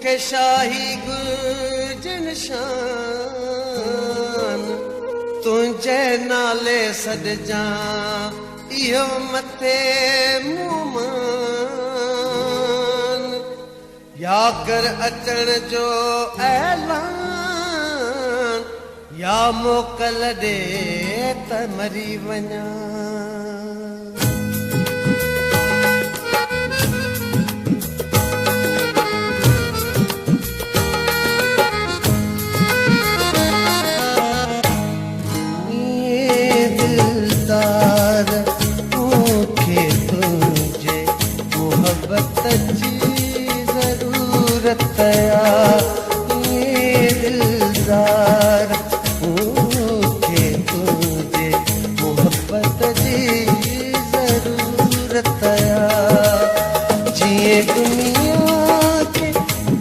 मुखे शाही गुर्जन शान तुझे नाले सॾजां इहो मथे मुमान या कर अचण जो ऐलान या मोकल ॾे त मरी वञा दिलदार मूंखे तुझे मोहब्बत जी ज़रूरत जिए दुनिया के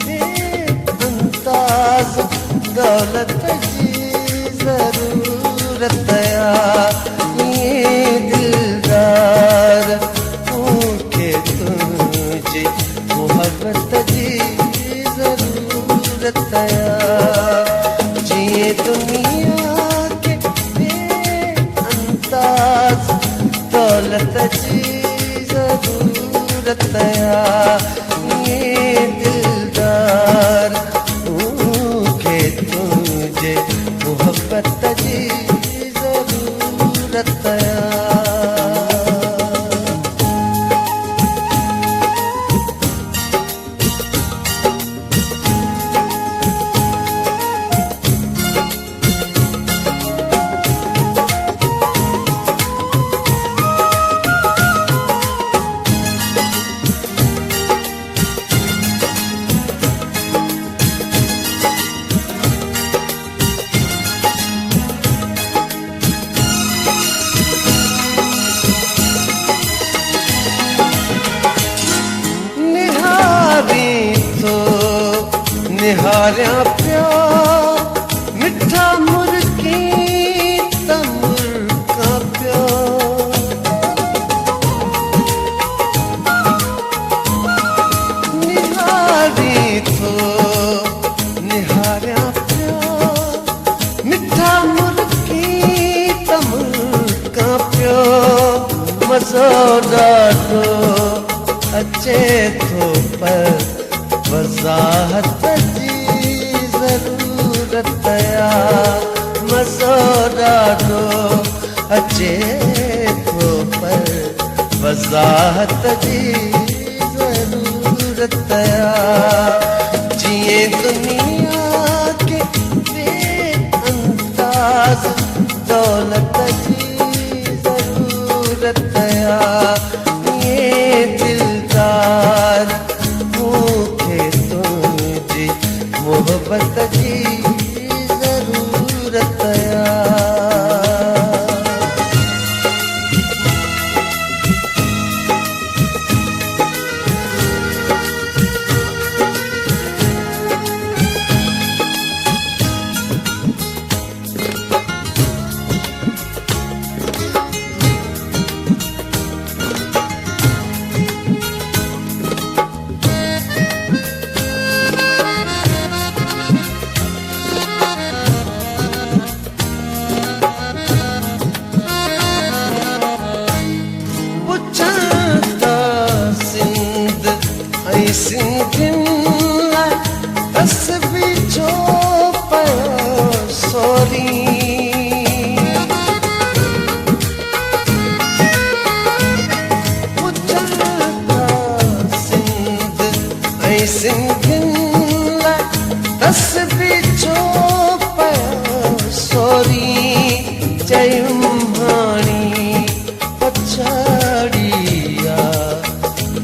बेअंदाज़ दौलत जी ज़रूरत दिलदार मूंखे तुझे मोहब्बत जी जिए दुनिया के बेअंदाज़ दौलत जी ज़रूरत ये दिलदार मूंखे तुझे मोहब्बत जी ज़रूरत निहारिया पिया मिठा मुर्गी तमुर्गा पिया निहारी थो निहारिया पिया मिठा मुर्गी तमुर्गा पिया मज़ो ॾाढो अचे थो पर वज़ाहत जी ज़रूरत मज़ो ॾाढो अचे थो पर वज़ाहत जी ज़रूरत जिए दुनिया के बेअंदाज़ दौलत जी ज़रूरत ये दिलदार मोहब्बत जी ज़रूरत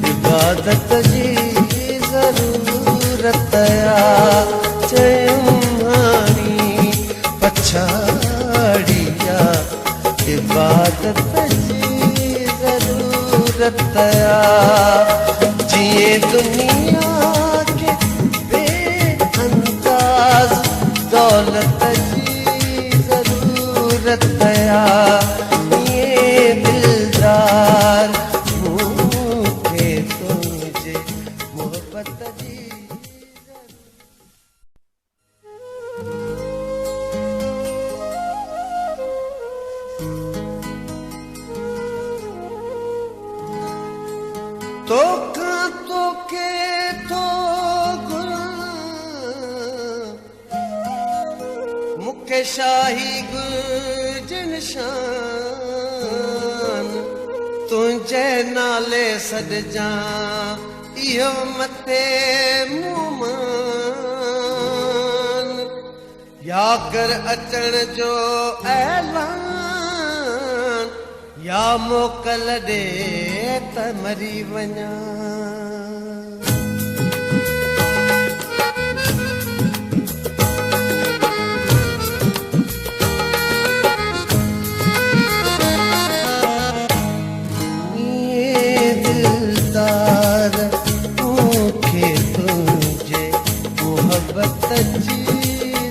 इबादत जी ज़रूरत पछाड़िया इबादत जी ज़रूरत जिए दुनिया के बेअंदाज़ दौलत जी ज़रूरत ये दिलदार मूंखे तुझे मोहब्बत जी तोखे थो मूंखे शाही गुर्जन शान तुंहिंजे नाले सॾजां इहो मथे मुमान या कर अचण जो ऐलान या मोकल ॾे त मरी वञा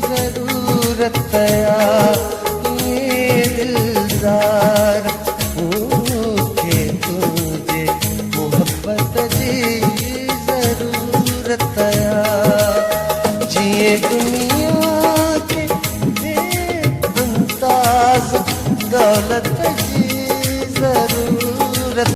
ज़रूरत ये दिलदार मूंखे तुंहिंजे मोहब्बत जी ज़रूरत जीअं